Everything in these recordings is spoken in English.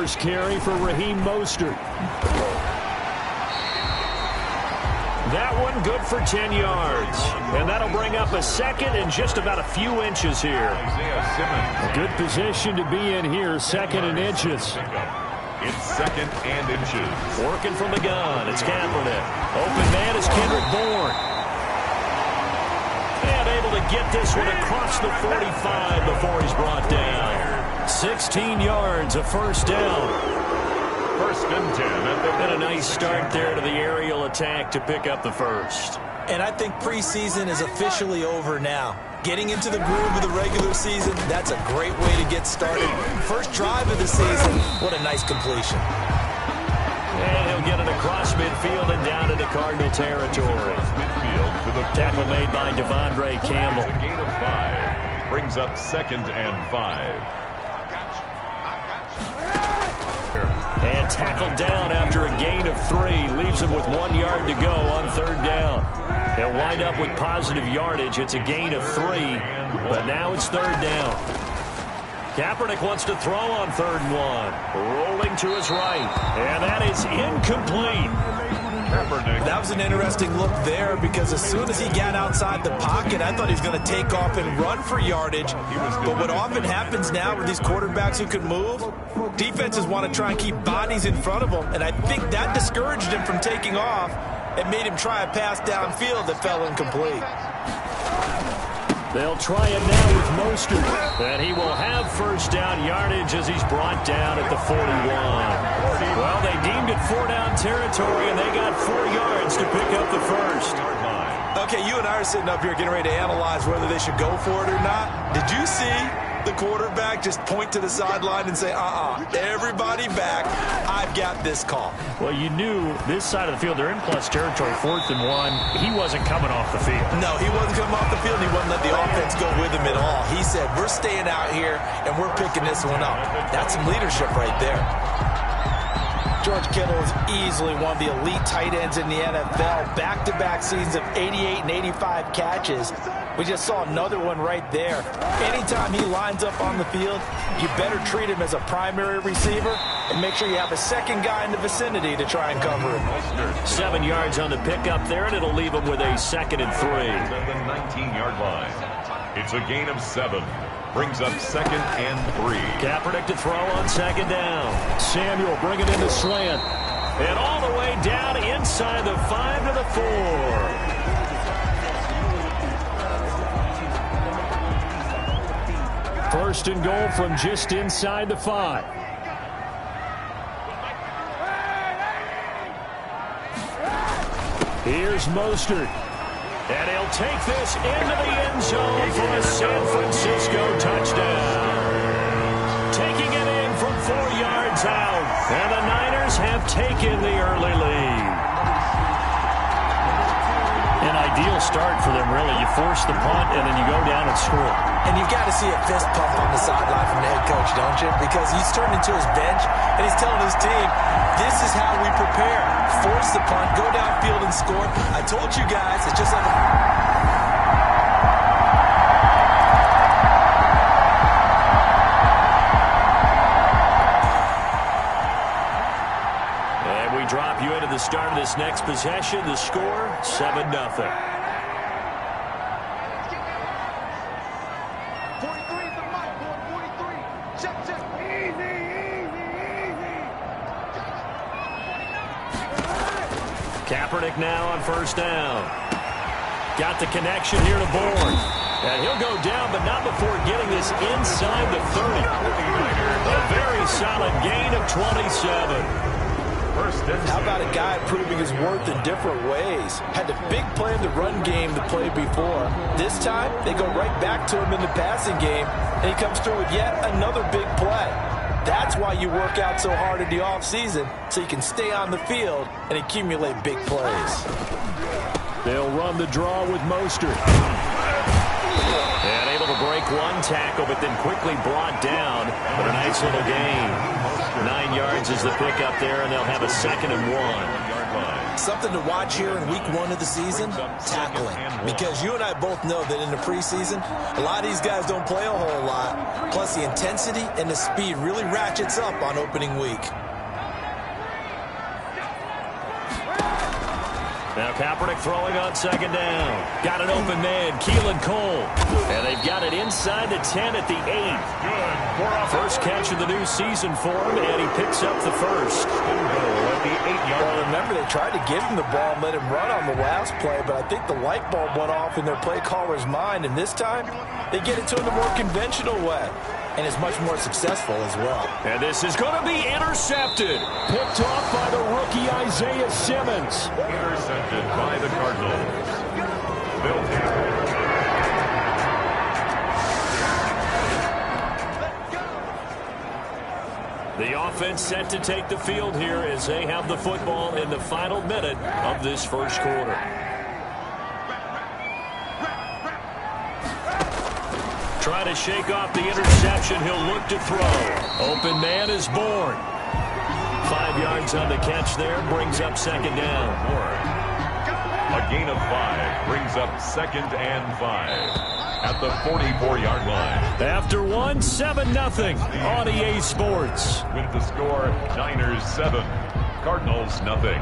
first carry for Raheem Mostert. That one good for 10 yards. And that'll bring up a second and just about a few inches here. A good position to be in here, second and inches. It's second and inches. Working from the gun, it's Kaepernick. Open man is Kendrick Bourne. And able to get this one across the 45 before he's brought down. 16 yards, a first down. First and 10. And a nice start there to the aerial attack to pick up the first. And I think preseason is officially over now. Getting into the groove of the regular season, that's a great way to get started. First drive of the season, what a nice completion. And he'll get it across midfield and down into Cardinal territory. Tackle made by Devondre Campbell. A gain of 5. Brings up second and 5. And tackled down after a gain of 3. Leaves him with 1 yard to go on third down. They'll wind up with positive yardage. It's a gain of 3, but now it's third down. Kaepernick wants to throw on third and 1. Rolling to his right. And that is incomplete. That was an interesting look there because as soon as he got outside the pocket, I thought he was going to take off and run for yardage. But what often happens now with these quarterbacks who can move, defenses want to try and keep bodies in front of them, and I think that discouraged him from taking off and made him try a pass downfield that fell incomplete. They'll try it now with Mostert, and he will have first down yardage as he's brought down at the 41. Well, they deemed it 4-down territory, and they got 4 yards to pick up the first. Okay, you and I are sitting up here getting ready to analyze whether they should go for it or not. Did you see the quarterback just point to the sideline and say, everybody back, I've got this call? Well, you knew this side of the field, they're in plus territory, 4th and 1. He wasn't coming off the field. No, he wasn't coming off the field, and he wouldn't let the offense go with him at all. He said, we're staying out here, and we're picking this one up. That's some leadership right there. George Kittle is easily one of the elite tight ends in the NFL. Back-to-back seasons of 88 and 85 catches. We just saw another one right there. Anytime he lines up on the field, you better treat him as a primary receiver and make sure you have a second guy in the vicinity to try and cover him. 7 yards on the pickup there, and it'll leave him with a second and 3. At the 19-yard line. It's a gain of 7. Brings up second and 3. Kaepernick to throw on second down. Samuel bringing in the slant. And all the way down inside the 5 to the 4. First and goal from just inside the 5. Here's Mostert. And he'll take this into the end zone for a San Francisco touchdown. Taking it in from 4 yards out. And the Niners have taken the early lead. An ideal start for them, really. You force the punt, and then you go down and score. And you've got to see a fist pump on the sideline from the head coach, don't you? Because he's turned into his bench, and he's telling his team, this is how we prepare. Force the punt, go downfield and score. I told you guys, it's just like And we drop you into the start of this next possession. The score, 7-0. Kaepernick now on first down. Got the connection here to Bourne. And he'll go down, but not before getting this inside the 30. A very solid gain of 27. How about a guy proving his worth in different ways? Had a big play in the run game the play before. This time, they go right back to him in the passing game, and he comes through with yet another big play. That's why you work out so hard in the offseason, so you can stay on the field and accumulate big plays. They'll run the draw with Mostert. And able to break one tackle, but then quickly brought down. But a nice little gain. 9 yards is the pickup there, and they'll have a second and 1. Something to watch here in week 1 of the season, tackling. Because you and I both know that in the preseason, a lot of these guys don't play a whole lot. Plus, the intensity and the speed really ratchets up on opening week. Now Kaepernick throwing on second down. Got an open man, Keelan Cole. And they've got it inside the 10 at the 8. First catch of the new season for him, and he picks up the first. At the 8-yard line. Well, remember, they tried to give him the ball and let him run on the last play, but I think the light bulb went off in their play caller's mind, and this time they get it to him the more conventional way. And is much more successful as well. And this is going to be intercepted. Picked off by the rookie Isaiah Simmons. Intercepted by the Cardinals. Bill The offense set to take the field here as they have the football in the final minute of this first quarter. Try to shake off the interception. He'll look to throw. Open man is born. 5 yards on the catch there. Brings up second down. A gain of 5 brings up 2nd and 5 at the 44-yard line. After 1, 7-0 on EA Sports. With the score, Niners 7, Cardinals nothing.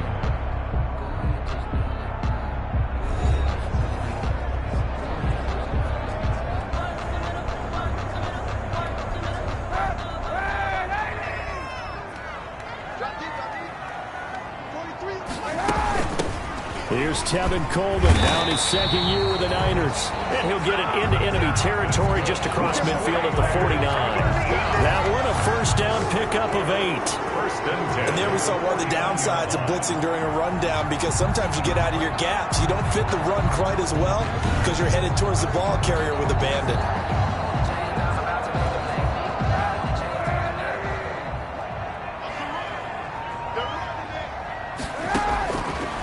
Here's Tevin Coleman, down his second year with the Niners. And he'll get it into enemy territory just across midfield at the 49. That one, a first down pickup of 8. First and 10. And there we saw one of the downsides of blitzing during a rundown, because sometimes you get out of your gaps. You don't fit the run quite as well because you're headed towards the ball carrier with abandon.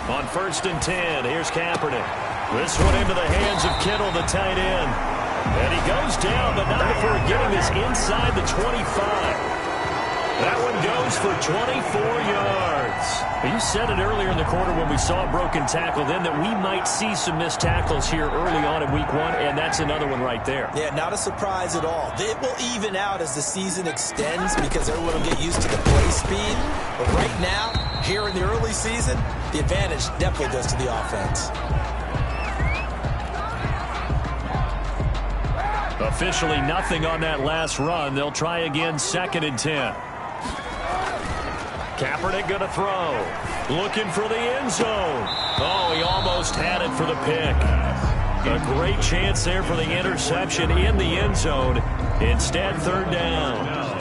On 1st and 10, here's Kaepernick. This one into the hands of Kittle, the tight end. And he goes down, but not before getting this inside the 25. That one goes for 24 yards. You said it earlier in the quarter when we saw a broken tackle then that we might see some missed tackles here early on in week 1, and that's another one right there. Yeah, not a surprise at all. It will even out as the season extends because everyone will get used to the play speed. But right now, here in the early season, the advantage definitely goes to the offense. Officially nothing on that last run. They'll try again 2nd and 10. Kaepernick going to throw. Looking for the end zone. Oh, he almost had it for the pick. A great chance there for the interception in the end zone. Instead, 3rd down.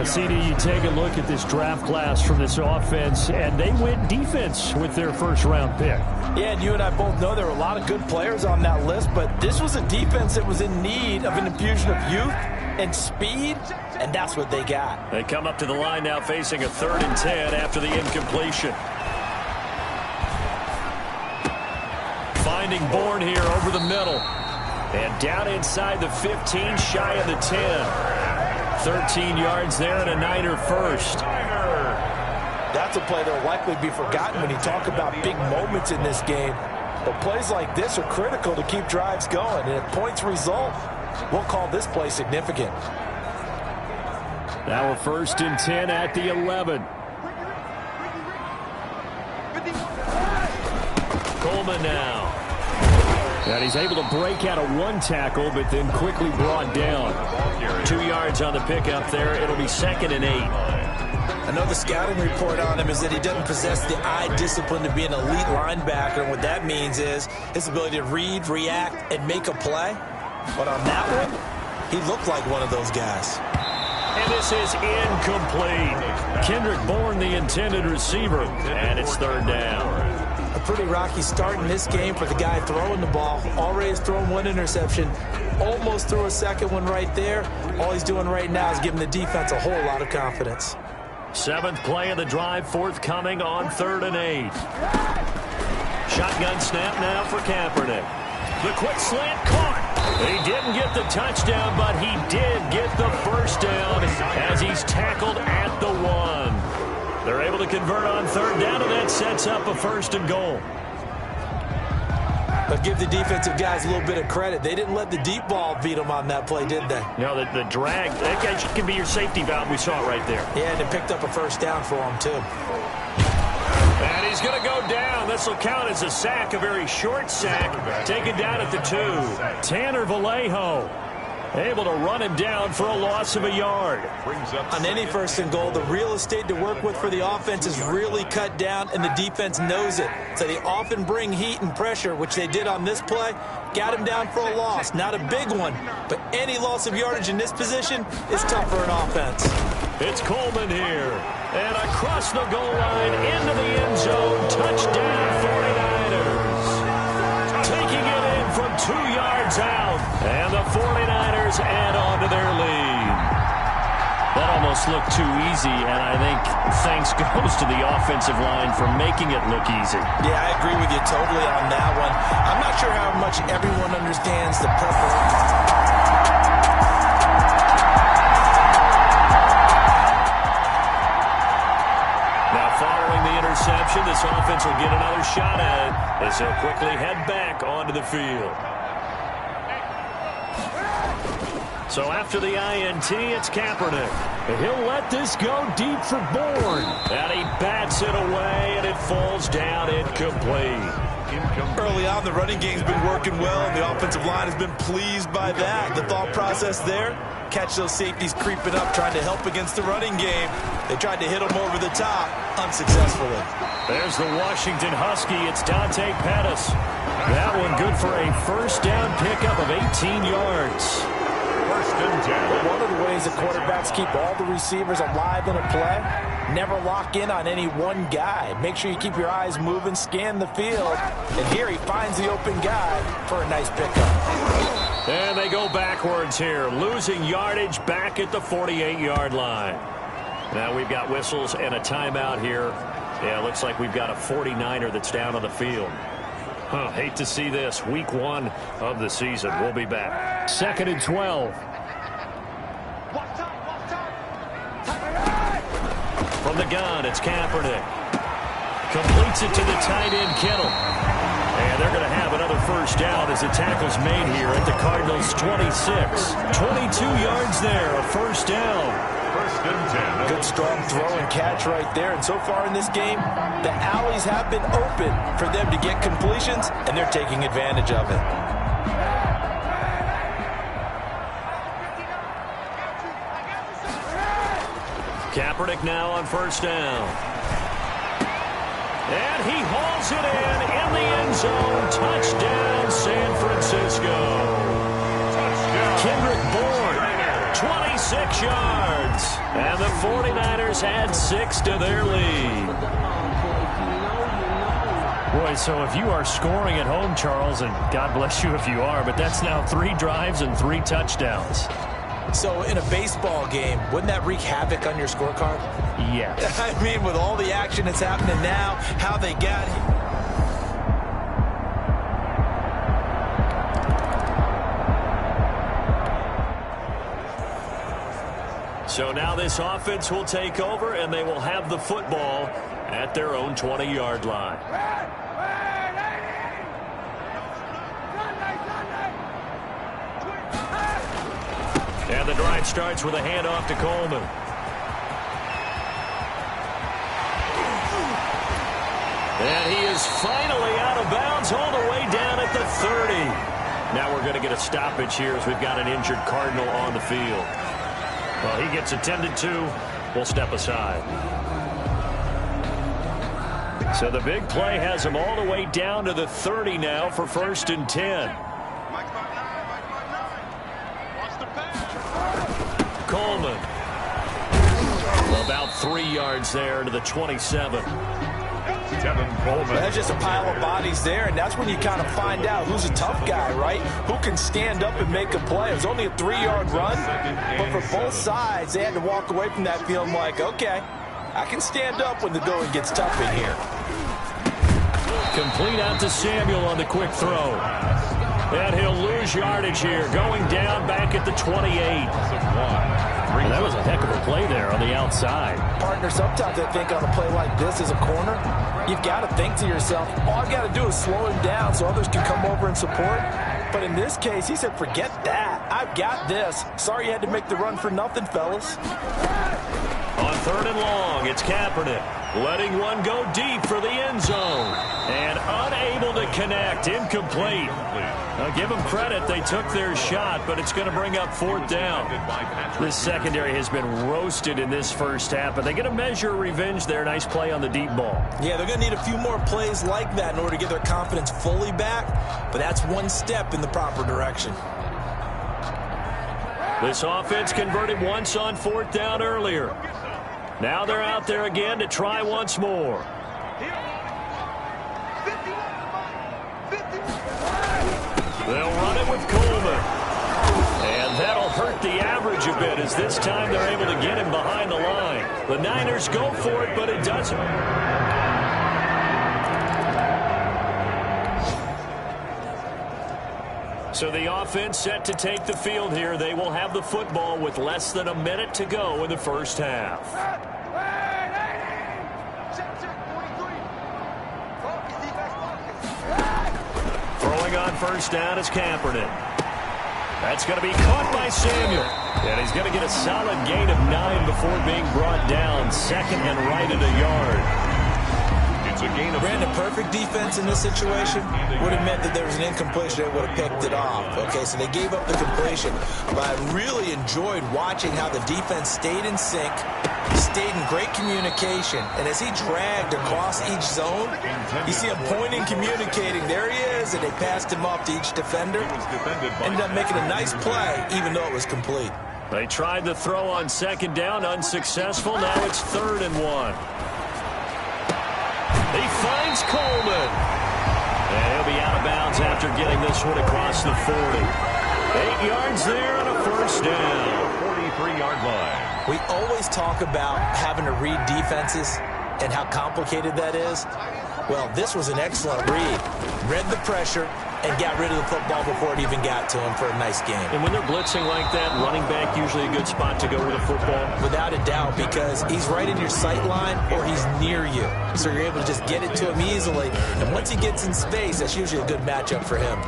CD, you take a look at this draft class from this offense, and they went defense with their first-round pick. Yeah, and you and I both know there were a lot of good players on that list, but this was a defense that was in need of an infusion of youth and speed, and that's what they got. They come up to the line now facing a 3rd and 10 after the incompletion. Finding Bourne here over the middle. And down inside the 15, shy of the 10. 13 yards there and a Niner first. That's a play that will likely be forgotten when you talk about big moments in this game. But plays like this are critical to keep drives going. And if points result, we'll call this play significant. Now a 1st and 10 at the 11. Coleman now. And he's able to break out of one tackle, but then quickly brought down. 2 yards on the pickup there. It'll be 2nd and 8. I know the scouting report on him is that he doesn't possess the eye discipline to be an elite linebacker. And what that means is his ability to read, react, and make a play. But on that one, he looked like one of those guys. And this is incomplete. Kendrick Bourne, the intended receiver. And it's 3rd down. A pretty rocky start in this game for the guy throwing the ball. Already has thrown one interception. Almost threw a second one right there. All he's doing right now is giving the defense a whole lot of confidence. 7th play of the drive, forthcoming on 3rd and 8. Shotgun snap now for Kaepernick. The quick slant caught. He didn't get the touchdown, but he did get the first down as he's tackled at the 1. They're able to convert on third down, and that sets up a 1st and goal. But give the defensive guys a little bit of credit. They didn't let the deep ball beat them on that play, did they? No, the drag, that guy can be your safety valve. We saw it right there. Yeah, and it picked up a 1st down for him, too. And he's going to go down. This will count as a sack, a very short sack, taken down at the 2. Tanner Vallejo able to run him down for a loss of a yard. On any 1st and goal, the real estate to work with for the offense is really cut down, and the defense knows it. So they often bring heat and pressure, which they did on this play. Got him down for a loss. Not a big one, but any loss of yardage in this position is tough for an offense. It's Coleman here. And across the goal line, into the end zone. Touchdown, 49ers. Taking it in from 2 yards out. And the 49ers add on to their lead. That almost looked too easy, and I think thanks goes to the offensive line for making it look easy. Yeah, I agree with you totally on that one. I'm not sure how much everyone understands the purpose. Following the interception, this offense will get another shot at it as they'll quickly head back onto the field. So after the INT, it's Kaepernick. He'll let this go deep for Bourne. And he bats it away, and it falls down incomplete. Early on, the running game's been working well, and the offensive line has been pleased by that. The thought process there, catch those safeties creeping up, trying to help against the running game. They tried to hit them over the top, unsuccessfully. There's the Washington Husky. It's Dante Pettis. That one good for a 1st down pickup of 18 yards. 1st and 10. One of the ways that quarterbacks keep all the receivers alive in a play, never lock in on any one guy. Make sure you keep your eyes moving, scan the field. And here he finds the open guy for a nice pickup. And they go backwards here, losing yardage back at the 48-yard line. Now we've got whistles and a timeout here. Yeah, it looks like we've got a 49er that's down on the field. Hate to see this. Week 1 of the season. We'll be back. 2nd and 12. From the gun, it's Kaepernick. Completes it to the tight end, Kittle. And they're going to have another 1st down as the tackle's made here at the Cardinals' 26. 22 yards there, a 1st down. 1st and 10. Good strong throw and catch right there. And so far in this game, the alleys have been open for them to get completions, and they're taking advantage of it. Kaepernick now on 1st down. And he hauls it in the end zone. Touchdown, San Francisco. Touchdown. Kendrick Bourne, 26 yards. And the 49ers add 6 to their lead. Boy, so if you are scoring at home, Charles, and God bless you if you are, but that's now 3 drives and 3 touchdowns. So in a baseball game, wouldn't that wreak havoc on your scorecard? Yes. I mean, with all the action that's happening now, how they got here. So now this offense will take over, and they will have the football at their own 20-yard line. And the drive starts with a handoff to Coleman. And he is finally out of bounds all the way down at the 30. Now we're going to get a stoppage here as we've got an injured Cardinal on the field. Well, he gets attended to. We'll step aside. So the big play has him all the way down to the 30 now for 1st and 10. Coleman. About 3 yards there to the 27. That's just a pile of bodies there, and that's when you kind of find out who's a tough guy, right? Who can stand up and make a play. It was only a 3-yard run, but for both sides, they had to walk away from that feeling like, okay, I can stand up when the going gets tough in here. Complete out to Samuel on the quick throw. And he'll lose yardage here, going down back at the 28. And that was a heck of a play there on the outside. Partner, sometimes I think on a play like this as a corner, you've got to think to yourself, all I've got to do is slow him down so others can come over and support. But in this case, he said, forget that. I've got this. Sorry you had to make the run for nothing, fellas. On 3rd and long, it's Kaepernick letting one go deep for the end zone. And unable to connect, incomplete. Now give them credit, they took their shot, but it's going to bring up 4th down. This secondary has been roasted in this first half, but they get a measure of revenge there. Nice play on the deep ball. Yeah, they're going to need a few more plays like that in order to get their confidence fully back, but that's one step in the proper direction. This offense converted once on 4th down earlier. Now they're out there again to try once more. They'll run it with Coleman. And that'll hurt the average a bit as this time they're able to get him behind the line. The Niners go for it, but it doesn't. So the offense set to take the field here. They will have the football with less than a minute to go in the first half. Throwing on 1st down is Kaepernick. That's going to be caught by Samuel. And he's going to get a solid gain of 9 before being brought down. 2nd and right at a yard. Brandon, perfect defense in this situation would have meant that there was an incompletion. They would have picked it off. Okay, so they gave up the completion. But I really enjoyed watching how the defense stayed in sync, stayed in great communication. And as he dragged across each zone, you see him pointing, communicating. There he is, and they passed him off to each defender. Ended up making a nice play, even though it was complete. They tried the throw on 2nd down, unsuccessful. Now it's 3rd and 1. He finds Coleman. And he'll be out of bounds after getting this one across the 40. 8 yards there on a 1st down. 43-yard line. We always talk about having to read defenses and how complicated that is. Well, this was an excellent read. Read the pressure and got rid of the football before it even got to him for a nice game. And when they're blitzing like that, running back usually a good spot to go with the football? Without a doubt, because he's right in your sight line or he's near you. So you're able to just get it to him easily. And once he gets in space, that's usually a good matchup for him.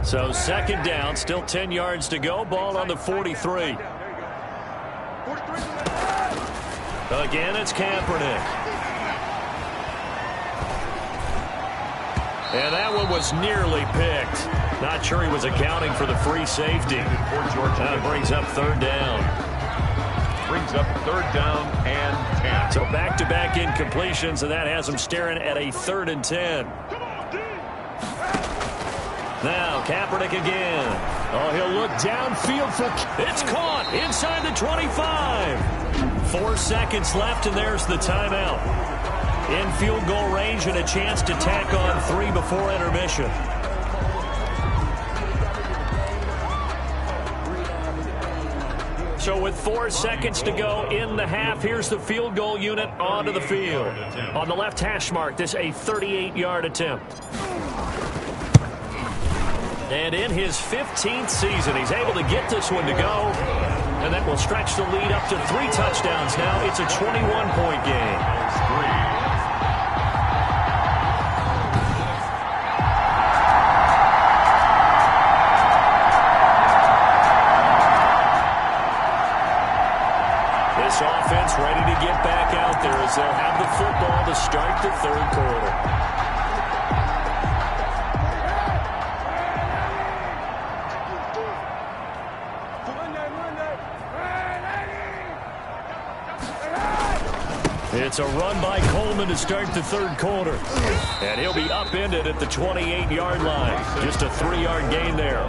So 2nd down, still 10 yards to go. Ball on the 43. Again, it's Kaepernick. And that one was nearly picked. Not sure he was accounting for the free safety. That brings up 3rd down. Brings up 3rd down and 10. So back-to-back incompletions, and that has him staring at a 3rd and 10. Now, Kaepernick again. Oh, he'll look downfield for... It's caught inside the 25. 4 seconds left, and there's the timeout. In field goal range and a chance to tack on 3 before intermission. So with 4 seconds to go in the half, here's the field goal unit onto the field. On the left hash mark, this a 38-yard attempt. And in his 15th season, he's able to get this one to go. And that will stretch the lead up to 3 touchdowns now. It's a 21-point game. This offense ready to get back out there as they'll have the football to start the 3rd quarter. It's a run by Coleman to start the 3rd quarter. And he'll be upended at the 28-yard line. Just a 3-yard gain there.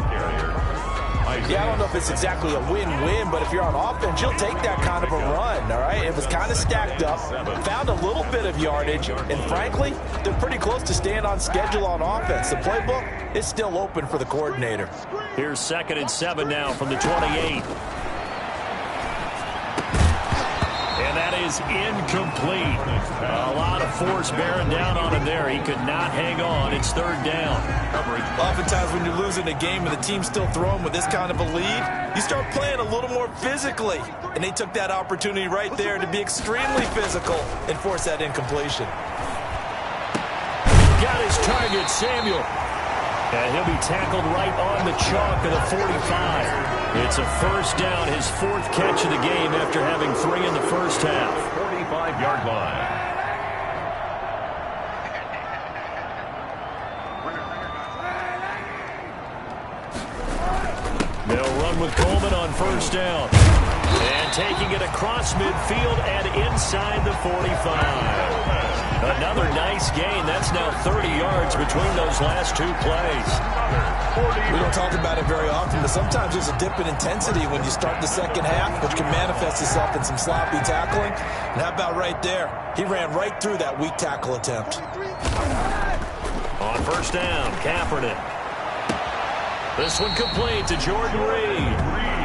Yeah, I don't know if it's exactly a win-win, but if you're on offense, you'll take that kind of a run, all right? It was kind of stacked up, found a little bit of yardage, and frankly, they're pretty close to staying on schedule on offense. The playbook is still open for the coordinator. Here's 2nd and 7 now from the 28. And that is incomplete. A lot of force bearing down on him there. He could not hang on. It's third down. Oftentimes when you're losing a game and the team's still throwing with this kind of a lead, you start playing a little more physically. And they took that opportunity right there to be extremely physical and force that incompletion. Got his target, Samuel. And he'll be tackled right on the chalk of the 45. It's a first down, his fourth catch of the game after having 3 in the first half. 45-yard line. They'll run with Coleman on first down. And taking it across midfield and inside the 45. Another nice gain. That's now 30 yards between those last 2 plays. We don't talk about it very often, but sometimes there's a dip in intensity when you start the second half, which can manifest itself in some sloppy tackling. And how about right there? He ran right through that weak tackle attempt. On first down, Kaepernick. This one complete to Jordan Reed.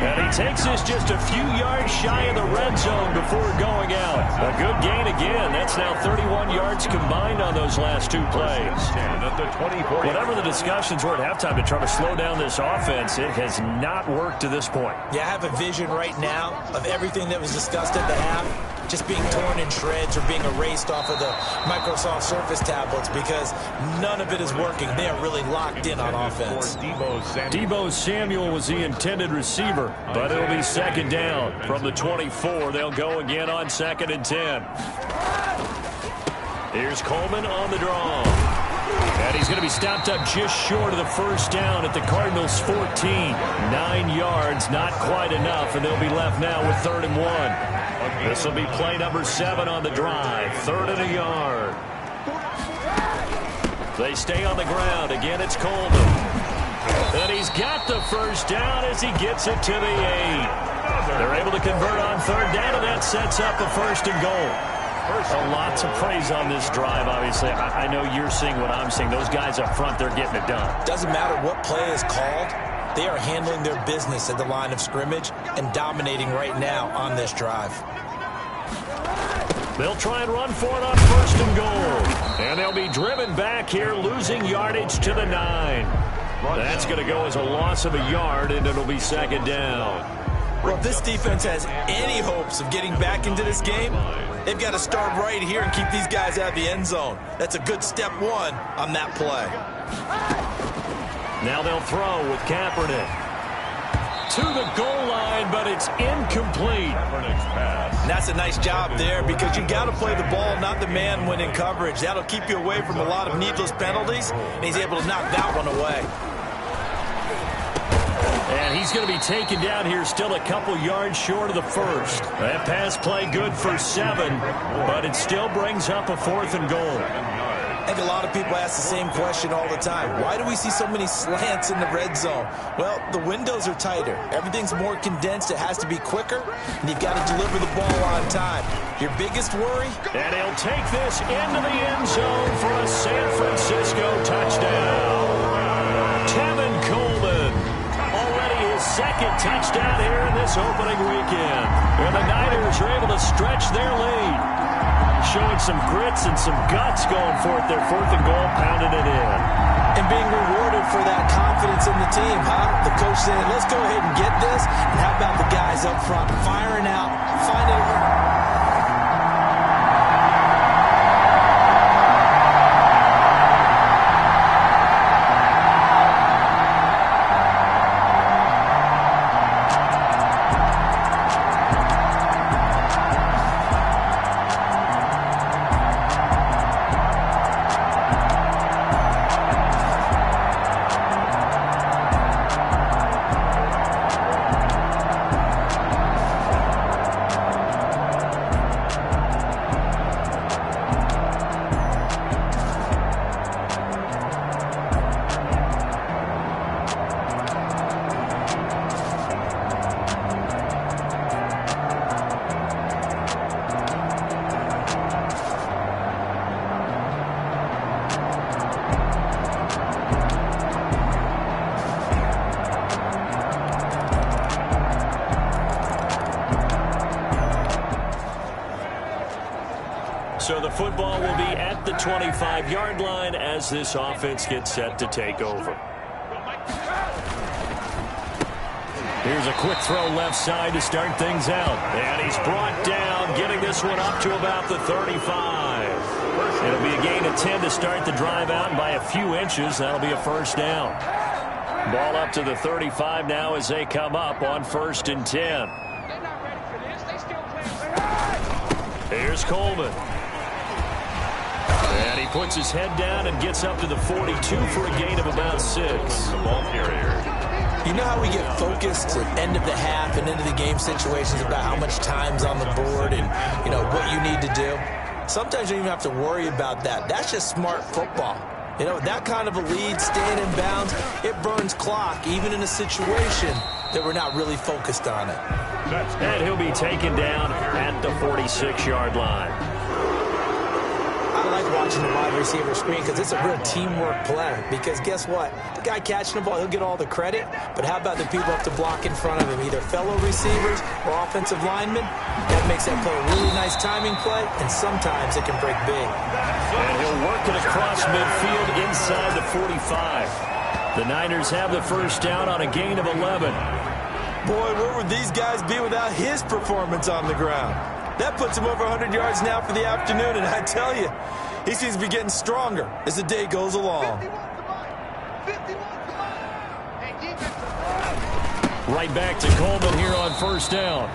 And he takes this just a few yards shy of the red zone before going out. A good gain again. That's now 31 yards combined on those last 2 plays. Whatever the discussions were at halftime to try to slow down this offense, it has not worked to this point. Yeah, I have a vision right now of everything that was discussed at the half just being torn in shreds or being erased off of the Microsoft Surface tablets because none of it is working. They are really locked in on offense. Deebo Samuel was the intended receiver, but it'll be second down from the 24. They'll go again on 2nd and 10. Here's Coleman on the draw. And he's going to be stopped up just short of the first down at the Cardinals' 14. 9 yards, not quite enough, and they'll be left now with 3rd and 1. This will be play number 7 on the drive. 3rd and a yard. They stay on the ground. Again, it's Coleman. And he's got the first down as he gets it to the 8. They're able to convert on 3rd down, and that sets up a 1st and goal. Lots of praise on this drive, obviously. I know you're seeing what I'm seeing. Those guys up front, they're getting it done. Doesn't matter what play is called. They are handling their business at the line of scrimmage and dominating right now on this drive. They'll try and run for it on 1st and goal. And they'll be driven back here, losing yardage to the 9. That's going to go as a loss of a yard, and it'll be 2nd down. Well, if this defense has any hopes of getting back into this game, they've got to start right here and keep these guys out of the end zone. That's a good step 1 on that play. Now they'll throw with Kaepernick. To the goal line, but it's incomplete. And that's a nice job there because you got to play the ball, not the man when in coverage. That'll keep you away from a lot of needless penalties, and he's able to knock that one away. And he's going to be taken down here still a couple yards short of the 1st. That pass play good for 7, but it still brings up a 4th and goal. I think a lot of people ask the same question all the time. Why do we see so many slants in the red zone? Well, the windows are tighter. Everything's more condensed. It has to be quicker, and you've got to deliver the ball on time. Your biggest worry? And he'll take this into the end zone for a San Francisco touchdown. Tevin Coleman. Already his 2nd touchdown here in this opening weekend. And the Niners are able to stretch their lead. Showing some grits and some guts going for it. Their 4th and goal, pounding it in. And being rewarded for that confidence in the team, huh? The coach saying, let's go ahead and get this. And how about the guys up front firing out, finding it. So the football will be at the 25-yard line as this offense gets set to take over. Here's a quick throw left side to start things out. And he's brought down, getting this one up to about the 35. It'll be a gain of 10 to start the drive out, and by a few inches, that'll be a first down. Ball up to the 35 now as they come up on 1st and 10. Here's Coleman. And he puts his head down and gets up to the 42 for a gain of about 6. The ball carrier. You know how we get focused at end of the half and into the game situations about how much time's on the board and, you know, what you need to do? Sometimes you don't even have to worry about that. That's just smart football. You know, that kind of a lead, staying in bounds, it burns clock, even in a situation that we're not really focused on it. And he'll be taken down at the 46-yard line. I like watching the wide receiver screen because it's a real teamwork play. Because guess what? The guy catching the ball, he'll get all the credit. But how about the people up to block in front of him, either fellow receivers or offensive linemen? That makes that play a really nice timing play, and sometimes it can break big. And he'll work it across midfield inside the 45. The Niners have the first down on a gain of 11. Boy, where would these guys be without his performance on the ground? That puts him over 100 yards now for the afternoon, and I tell you, he seems to be getting stronger as the day goes along. Right back to Coleman here on first down.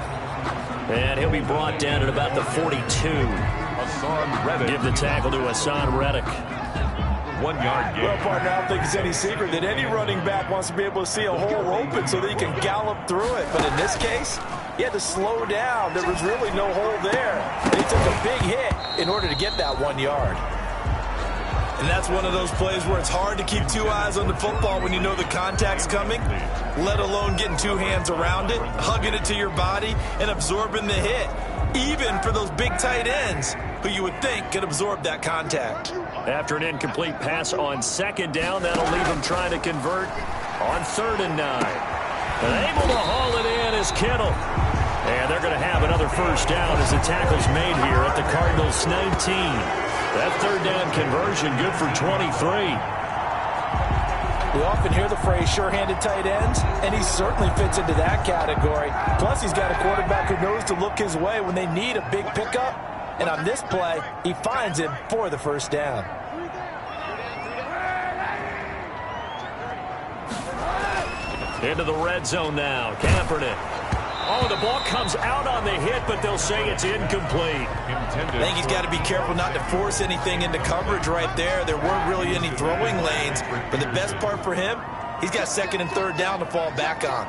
And he'll be brought down at about the 42. Give the tackle to Hassan Reddick. 1 yard gain. Well, partner, I don't think it's any secret that any running back wants to be able to see a hole open so that he can gallop through it. But in this case, he had to slow down. There was really no hole there. And he took a big hit in order to get that 1 yard. And that's one of those plays where it's hard to keep two eyes on the football when you know the contact's coming, let alone getting two hands around it, hugging it to your body, and absorbing the hit. Even for those big tight ends who you would think could absorb that contact. After an incomplete pass on 2nd down, that'll leave him trying to convert on 3rd and 9. And able to haul it in is Kittle. And they're going to have another first down as the tackle's made here at the Cardinals' 19. That 3rd down conversion good for 23. We often hear the phrase sure-handed tight ends, and he certainly fits into that category. Plus, he's got a quarterback who knows to look his way when they need a big pickup. And on this play, he finds him for the first down. Into the red zone now. Kaepernick. Oh, the ball comes out on the hit, but they'll say it's incomplete. I think he's got to be careful not to force anything into coverage right there. There weren't really any throwing lanes, but the best part for him, he's got 2nd and 3rd down to fall back on.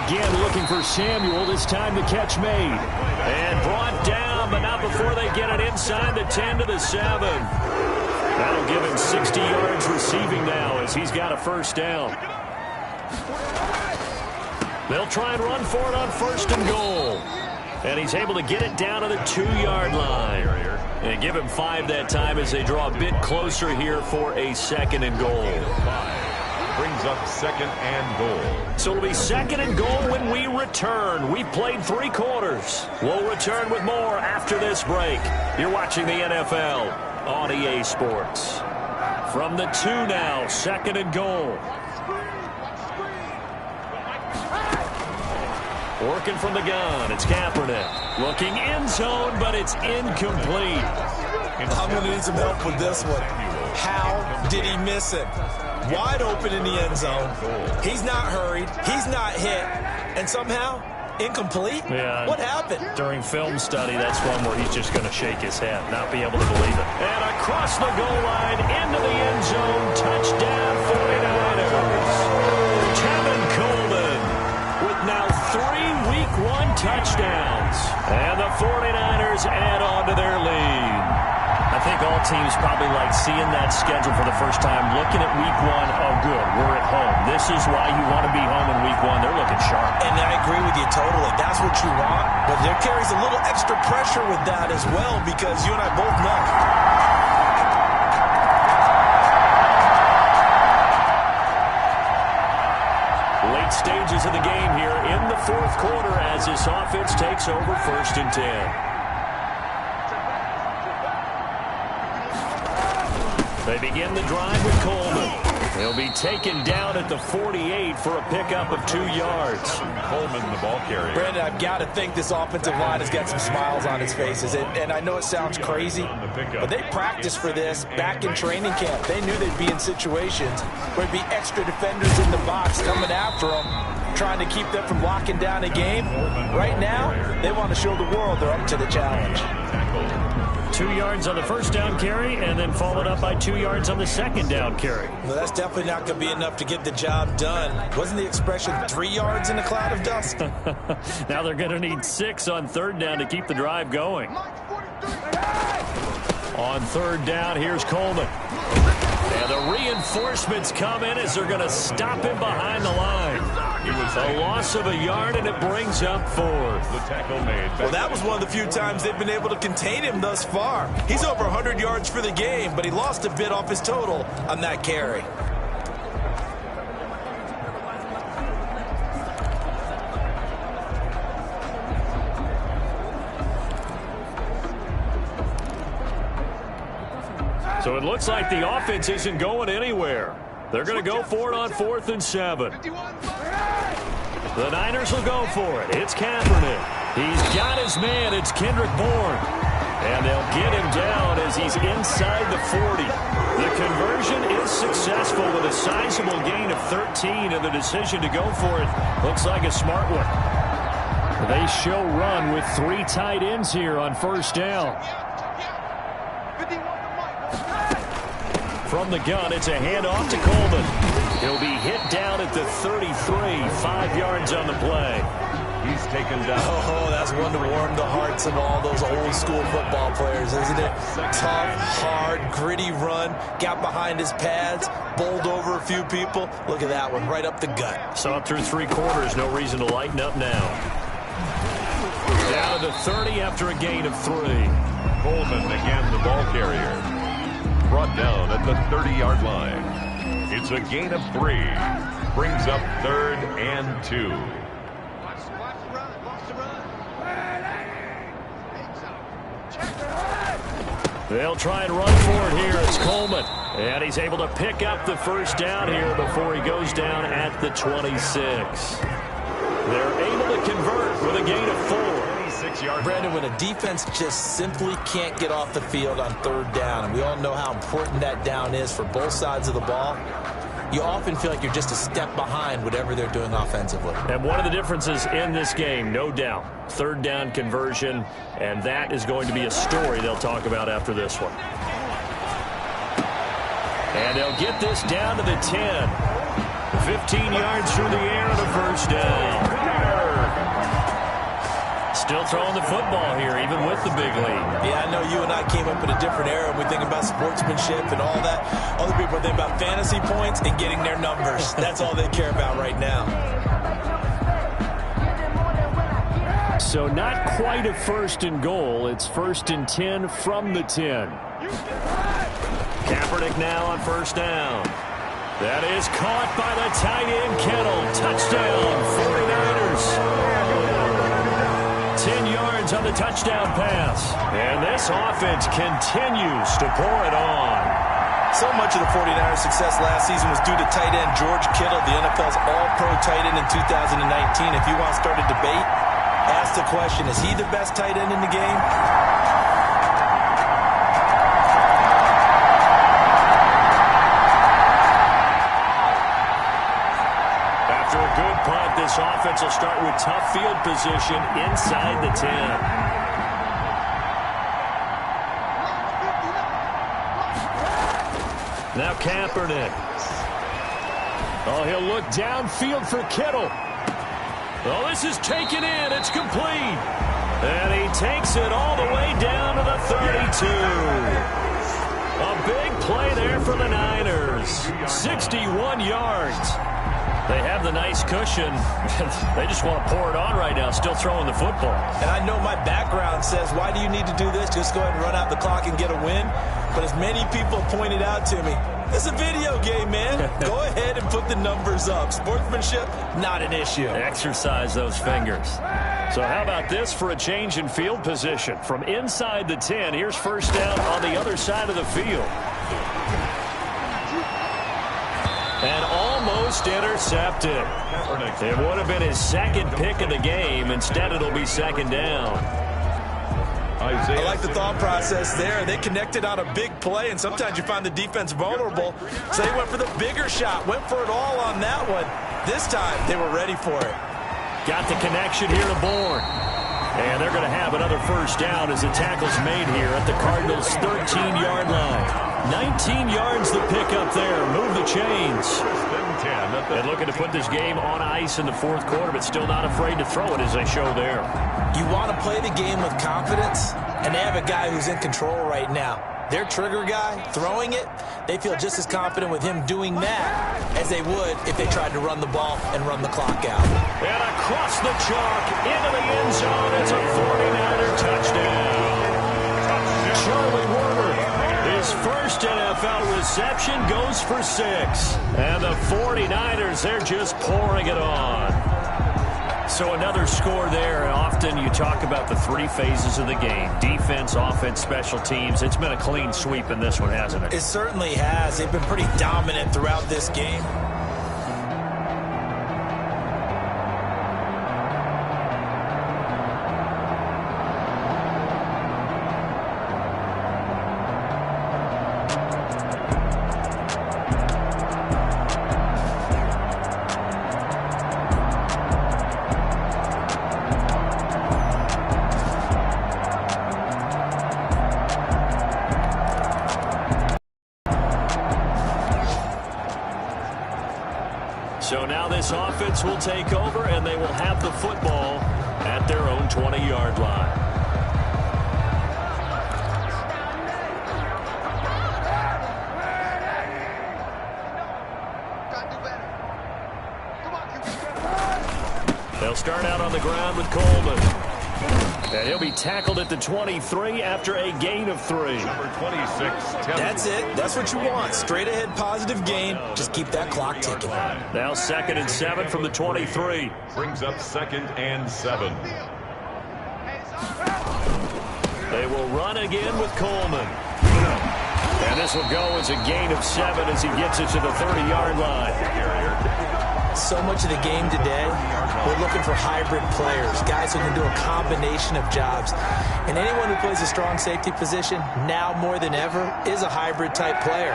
Again looking for Samuel, this time the catch made. And brought down, but not before they get it inside the 10 to the 7. That'll give him 60 yards receiving now as he's got a first down. They'll try and run for it on 1st and goal. And he's able to get it down to the 2-yard line. And give him 5 that time as they draw a bit closer here for a 2nd and goal. 5 brings up 2nd and goal. So it'll be 2nd and goal when we return. We've played 3 quarters. We'll return with more after this break. You're watching the NFL on EA Sports. From the 2 now, 2nd and goal. Working from the gun, it's Kaepernick. Looking end zone, but it's incomplete. I'm going to need some help with this one. How did he miss him? Wide open in the end zone. He's not hurried. He's not hit. And somehow, incomplete? Yeah. What happened? During film study, that's one where he's just going to shake his head, not be able to believe it. And across the goal line, into the end zone, touchdown 49ers. Kevin Coleman with now 3 Week 1 touchdowns. And the 49ers add on to their lead. I think all teams probably like seeing that schedule for the first time, looking at Week 1, oh good, we're at home. This is why you want to be home in Week 1. They're looking sharp. And I agree with you totally. That's what you want. But there carries a little extra pressure with that as well, because you and I both know. Late stages of the game here in the the fourth quarter as this offense takes over 1st and 10. They begin the drive with Coleman. He'll be taken down at the 48 for a pickup of 2 yards. Coleman, the ball carrier. Brandon, I've got to think this offensive line has got some smiles on its faces. And I know it sounds crazy, but they practiced for this back in training camp. They knew they'd be in situations where there'd be extra defenders in the box coming after them, trying to keep them from locking down a game. Right now, they want to show the world they're up to the challenge. 2 yards on the first down carry, and then followed up by 2 yards on the second down carry. Well, that's definitely not going to be enough to get the job done. Wasn't the expression 3 yards in a cloud of dust? Now they're going to need 6 on 3rd down to keep the drive going. On 3rd down, here's Coleman. And the reinforcements come in as they're going to stop him behind the line. It was a loss of a yard, and it brings up 4th. The tackle made. Well, that was one of the few times they've been able to contain him thus far. He's over 100 yards for the game, but he lost a bit off his total on that carry. So it looks like the offense isn't going anywhere. They're going to go for it on 4th and 7. The Niners will go for it. It's Kaepernick. He's got his man. It's Kendrick Bourne. And they'll get him down as he's inside the 40. The conversion is successful with a sizable gain of 13, and the decision to go for it looks like a smart one. They show run with 3 tight ends here on 1st down. From the gun, it's a handoff to Coleman. He'll be hit down at the 33, 5 yards on the play. He's taken down. Oh, that's one to warm the hearts of all those old school football players, isn't it? Tough, hard, gritty run. Got behind his pads, bowled over a few people. Look at that one, right up the gut. Saw it through 3 quarters. No reason to lighten up now. Down to the 30 after a gain of 3. Coleman again, the ball carrier. Brought down at the 30-yard line. It's a gain of 3. Brings up 3rd and 2. They'll try and run for it here. It's Coleman. And he's able to pick up the first down here before he goes down at the 26. They're able to convert with a gain of 4. Brandon, when a defense just simply can't get off the field on 3rd down, and we all know how important that down is for both sides of the ball, you often feel like you're just a step behind whatever they're doing offensively. And one of the differences in this game, no doubt, 3rd down conversion, and that is going to be a story they'll talk about after this one. And they'll get this down to the 10. 15 yards through the air on the first down. Still throwing the football here, even with the big lead. Yeah, I know you and I came up in a different era, and we think about sportsmanship and all that. Other people think about fantasy points and getting their numbers. That's all they care about right now. So not quite a 1st and goal. It's 1st and 10 from the 10. Kaepernick now on 1st down. That is caught by the tight end, Kittle. Touchdown, 49ers. 10 yards on the touchdown pass. And this offense continues to pour it on. So much of the 49ers' success last season was due to tight end George Kittle, the NFL's all-pro tight end in 2019. If you want to start a debate, ask the question, is he the best tight end in the game? After a good punt, this offense will start with tough field position inside the 10. Now Kaepernick. Oh, he'll look downfield for Kittle. Oh, this is taken in. It's complete. And he takes it all the way down to the 32. A big play there for the Niners. 61 yards. They have the nice cushion. They just want to pour it on right now, still throwing the football. And I know my background says, why do you need to do this? Just go ahead and run out the clock and get a win. But as many people pointed out to me, it's a video game, man. Go ahead and put put the numbers up. Sportsmanship, not an issue. Exercise those fingers. So how about this for a change in field position? From inside the 10, here's first down on the other side of the field. And almost intercepted. It would have been his second pick of the game. Instead, it'll be second down. I like the thought process there. They connected on a big play, and sometimes you find the defense vulnerable. So they went for the bigger shot, went for it all on that one. This time, they were ready for it. Got the connection here to Bourne. And they're going to have another first down as the tackle's made here at the Cardinals' 13-yard line. 19 yards the pick up there. Move the chains. And looking to put this game on ice in the fourth quarter, but still not afraid to throw it as they show there. You want to play the game with confidence, and they have a guy who's in control right now. Their trigger guy, throwing it, they feel just as confident with him doing that as they would if they tried to run the ball and run the clock out. And across the chalk, into the end zone, it's a 49er touchdown. Charlie Warner, his first NFL reception goes for 6. And the 49ers, they're just pouring it on. So another score there. Often you talk about the 3 phases of the game. Defense, offense, special teams. It's been a clean sweep in this one, hasn't it? It certainly has. They've been pretty dominant throughout this game. So now this offense will take over, and they will have the football at their own 20-yard line. They'll start out on the ground with Coleman. And he'll be tackled at the 23 after a gain of 3. Number 26. That's it. That's what you want. Straight ahead positive gain. Just keep that clock ticking. Now 2nd and 7 from the 23. Brings up 2nd and 7. They will run again with Coleman. And this will go as a gain of 7 as he gets it to the 30-yard line. So much of the game today, we're looking for hybrid players, guys who can do a combination of jobs. And anyone who plays a strong safety position, now more than ever, is a hybrid type player.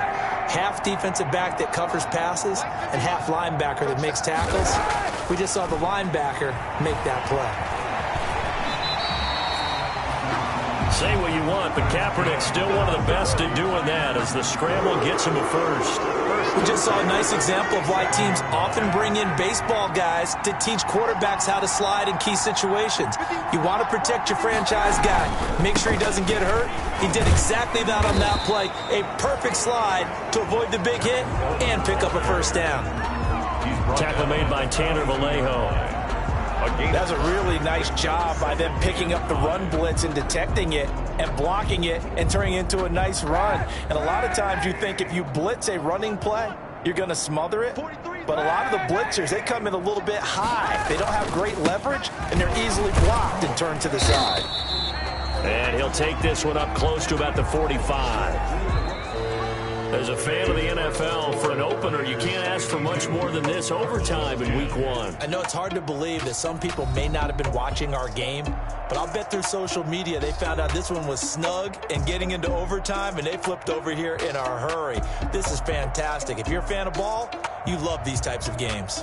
Half defensive back that covers passes and half linebacker that makes tackles. We just saw the linebacker make that play. Say what you want, but Kaepernick's still one of the best at doing that as the scramble gets him a first. We just saw a nice example of why teams often bring in baseball guys to teach quarterbacks how to slide in key situations. You want to protect your franchise guy. Make sure he doesn't get hurt. He did exactly that on that play. A perfect slide to avoid the big hit and pick up a first down. Tackle made by Tanner Vallejo. That's a really nice job by them picking up the run blitz and detecting it and blocking it and turning it into a nice run. And a lot of times you think if you blitz a running play, you're going to smother it. But a lot of the blitzers, they come in a little bit high. They don't have great leverage, and they're easily blocked and turned to the side. And he'll take this one up close to about the 45. As a fan of the NFL, for an opener, you can't ask for much more than this overtime in Week 1. I know it's hard to believe that some people may not have been watching our game, but I'll bet through social media they found out this one was snug and getting into overtime, and they flipped over here in a hurry. This is fantastic. If you're a fan of ball, you love these types of games.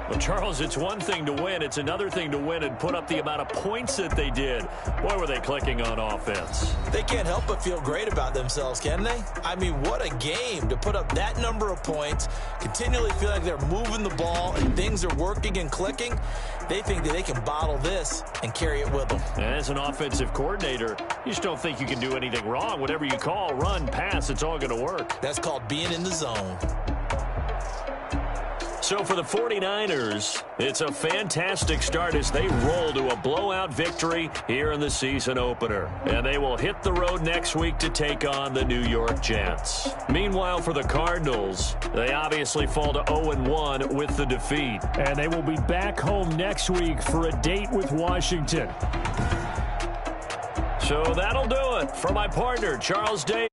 Well, Charles, it's one thing to win. It's another thing to win and put up the amount of points that they did. Boy, were they clicking on offense. They can't help but feel great about themselves, can they? I mean, what a game to put up that number of points, continually feel like they're moving the ball and things are working and clicking. They think that they can bottle this and carry it with them. And as an offensive coordinator, you just don't think you can do anything wrong. Whatever you call, run, pass, it's all going to work. That's called being in the zone. So for the 49ers, it's a fantastic start as they roll to a blowout victory here in the season opener. And they will hit the road next week to take on the New York Jets. Meanwhile, for the Cardinals, they obviously fall to 0-1 with the defeat. And they will be back home next week for a date with Washington. So that'll do it. For my partner, Charles Davis.